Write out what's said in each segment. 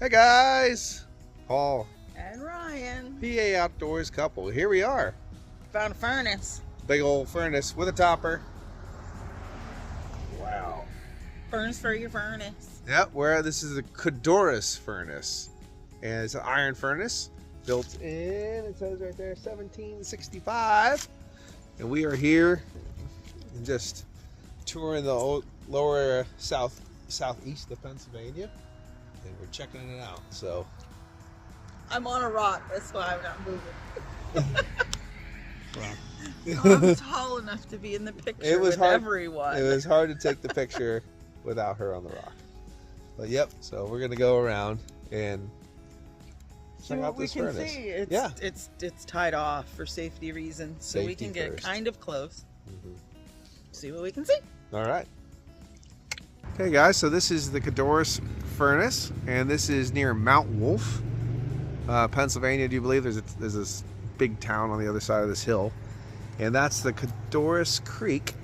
Hey guys, Paul, And Ryan. PA Outdoors couple. Here we are. Found a furnace. Big old furnace with a topper. Wow. Furnace for your furnace. Yep, this is a Codorus furnace. And it's an iron furnace built in, it says right there, 1765. And we are here and just touring the lower southeast of Pennsylvania. And we're checking it out. So I'm on a rock, that's why I'm not moving. wow. I'm tall enough to be in the picture everyone. It was hard to take the picture without her on the rock. But yep, so we're gonna go around and check out this furnace. See. It's tied off for safety reasons, so we can get first. kind of close. See what we can see. All right. Okay, guys. So this is the Codorus furnace, and this is near Mount Wolf, Pennsylvania. Do you believe there's this big town on the other side of this hill, and that's the Codorus Creek,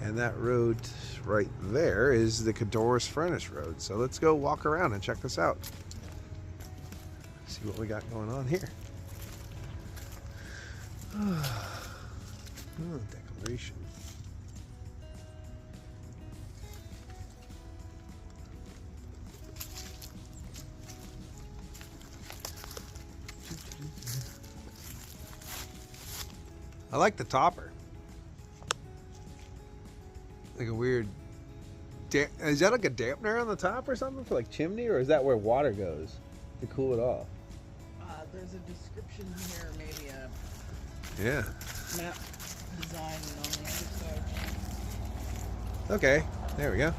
and that road right there is the Codorus Furnace Road. So let's go walk around and check this out. See what we got going on here. Oh, decoration. I like the topper. Like a weird... Is that like a dampener on the top or something for like chimney, or is that where water goes to cool it off? There's a description here, maybe a map design on the other side. Okay, there we go.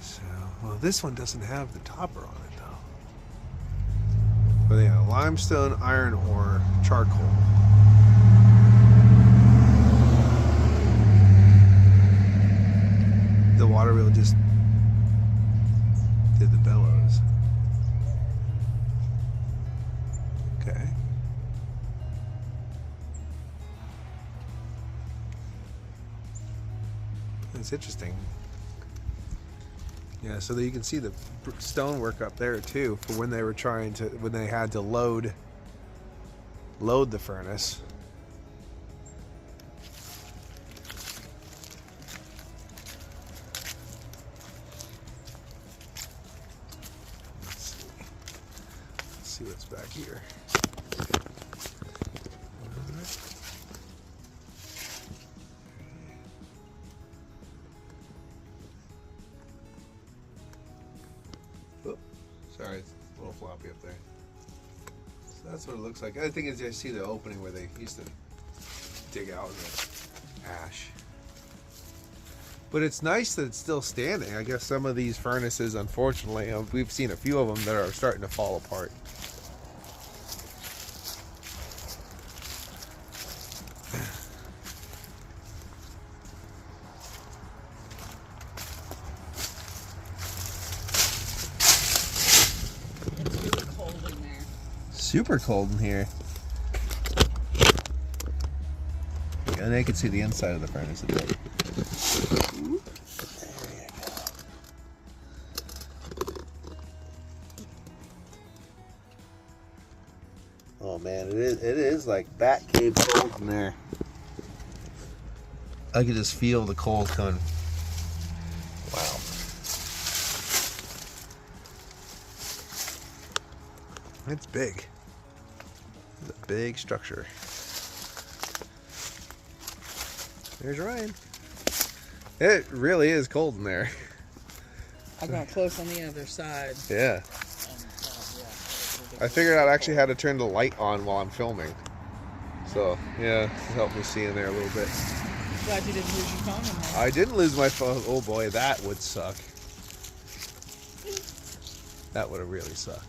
So, well, this one doesn't have the topper on it though. But yeah, limestone, iron ore, charcoal. The water wheel just did the bellows. Okay. That's interesting. Yeah, so that you can see the stonework up there too for when they were when they had to load the furnace. Let's see what's back here. Oh, sorry, it's a little floppy up there. So that's what it looks like. I think I see the opening where they used to dig out the ash. But it's nice that it's still standing. I guess some of these furnaces, unfortunately, we've seen a few of them that are starting to fall apart. Super cold in here. And I can see the inside of the furnace a bit. Oh man, it is like bat cave cold in there. I can just feel the cold coming. Wow. It's big. It's a big structure. There's Ryan. It really is cold in there. I got close on the other side. Yeah. I figured out actually how to turn the light on while I'm filming. So, yeah, it helped me see in there a little bit. Glad you didn't lose your phone in there. I didn't lose my phone. Oh boy, that would suck. That would have really sucked.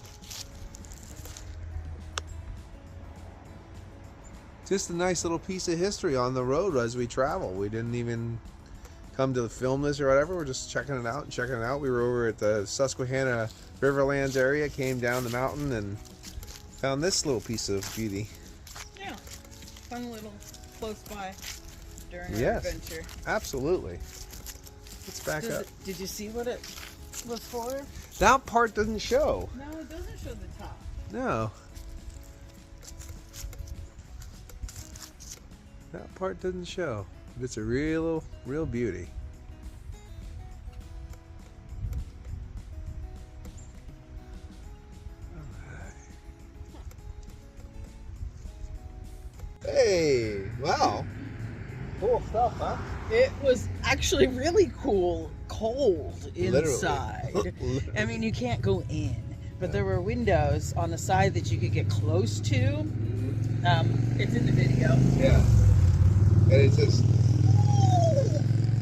Just a nice little piece of history on the road as we travel. We didn't even come to film this or whatever. We're just checking it out and checking it out. We were over at the Susquehanna Riverlands area, came down the mountain and found this little piece of beauty. Yeah, fun little close by during our adventure. Absolutely. Let's back up. Did you see what it before? That part doesn't show. No, it doesn't show the top. No. That part doesn't show. But it's a real beauty. Hey, wow. Cool stuff, huh? It was actually really cold inside. I mean, you can't go in, but there were windows on the side that you could get close to. It's in the video. Yeah. And it's just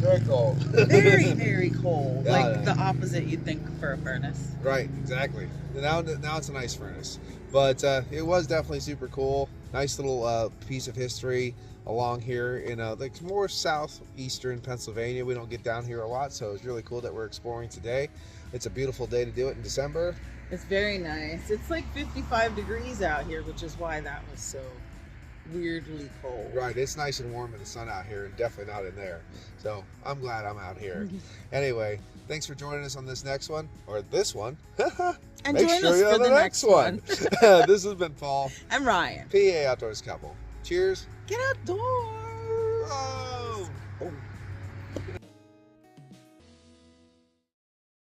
very cold. Very cold. Yeah, Like yeah. the opposite you'd think for a furnace. Right, exactly. Now it's a nice furnace. But it was definitely super cool. Nice little piece of history along here in like more southeastern Pennsylvania. We don't get down here a lot, so it's really cool that we're exploring today. It's a beautiful day to do it in December. It's very nice. It's like 55 degrees out here, which is why that was so weirdly cold. Right, it's nice and warm in the sun out here, and definitely not in there. So I'm glad I'm out here. Anyway, thanks for joining us on this next one, or this one. And Make join sure us you're for on the next one. This has been Paul, I'm Ryan. PA Outdoors Couple. Cheers. Get outdoors. Bye.